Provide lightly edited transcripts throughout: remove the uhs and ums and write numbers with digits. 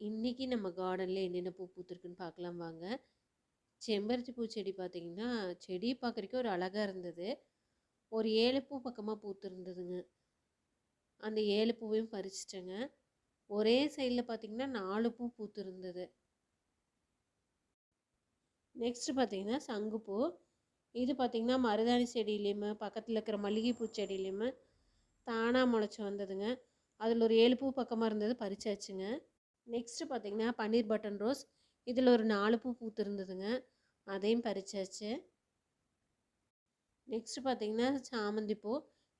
இன்றைக்கி நம்ம கார்டனில் என்னென்ன பூ பூத்துருக்குன்னு பார்க்கலாம் வாங்க. செம்பருத்தி பூச்செடி பார்த்திங்கன்னா, செடி பார்க்குறதுக்கே ஒரு அழகாக இருந்தது. ஒரு 7 பூ பக்கமாக பூத்துருந்ததுங்க. அந்த 7 பூவையும் பறிச்சிட்டேங்க. ஒரே சைடில் பார்த்திங்கன்னா 4 பூ பூத்துருந்தது. நெக்ஸ்ட்டு பார்த்திங்கன்னா சங்குப்பூ. இது பார்த்திங்கன்னா மருதாணி செடியிலையுமே பக்கத்தில் இருக்கிற மல்லிகைப்பூ செடியிலையுமே தானாக முளைச்சி வந்ததுங்க. அதில் ஒரு 7 பூ பக்கமாக இருந்தது, பறிச்சாச்சுங்க. நெக்ஸ்ட்டு பார்த்திங்கன்னா பன்னீர் பட்டன் ரோஸ். இதில் ஒரு 4 பூ பூத்துருந்ததுங்க, அதையும் பறிச்சாச்சு. நெக்ஸ்ட்டு பார்த்திங்கன்னா சாமந்தி பூ.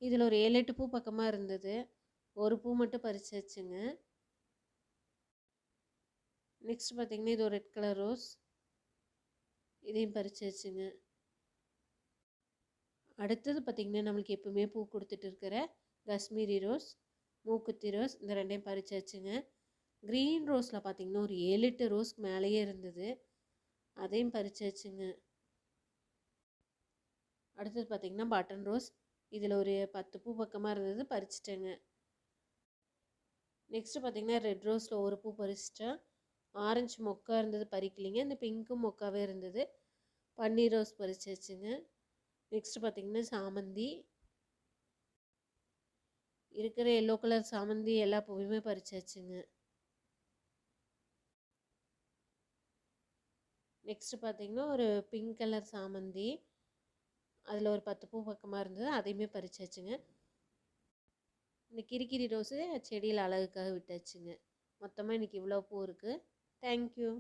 இதில் ஒரு 7-8 பூ பக்கமாக இருந்தது, ஒரு பூ மட்டும் பறிச்சாச்சுங்க. நெக்ஸ்ட் பார்த்திங்கன்னா இது ஒரு ரெட் கலர் ரோஸ், இதையும் பறிச்சாச்சுங்க. அடுத்தது பார்த்திங்கன்னா நம்மளுக்கு எப்பவுமே பூ கொடுத்துட்டு இருக்கிற காஷ்மீரி ரோஸ், மூக்குத்தி ரோஸ், இந்த ரெண்டையும் பறிச்சாச்சுங்க. க்ரீன் ரோஸில் பார்த்திங்கன்னா ஒரு 7-8 ரோஸ்க்கு மேலேயே இருந்தது, அதையும் பறிச்சாச்சுங்க. அடுத்தது பார்த்திங்கன்னா பட்டன் ரோஸ். இதில் ஒரு 10 பூ பக்கமாக இருந்தது, பறிச்சிட்டேங்க. நெக்ஸ்ட்டு பார்த்திங்கன்னா ரெட் ரோஸில் ஒரு பூ பறிச்சிட்டேன். ஆரஞ்சு மொக்கா இருந்தது, பறிக்கலிங்க. இந்த பிங்க்கும் மொக்காவே இருந்தது, பன்னீர் ரோஸ் பறிச்சாச்சுங்க. நெக்ஸ்ட்டு பார்த்திங்கன்னா சாமந்தி. இருக்கிற எல்லோ கலர் சாமந்தி எல்லா பூவையுமே பறிச்சாச்சுங்க. நெக்ஸ்ட்டு பார்த்திங்கன்னா ஒரு பிங்க் கலர் சாமந்தி. அதில் ஒரு 10 பூ பக்கமாக இருந்தது, அதையுமே பறிச்சாச்சுங்க. இந்த கிரிக்கிரி ரோஸு செடியில் அழகுக்காக விட்டாச்சுங்க. மொத்தமாக இன்றைக்கி இவ்வளோ பூ இருக்குது. தேங்க்யூ.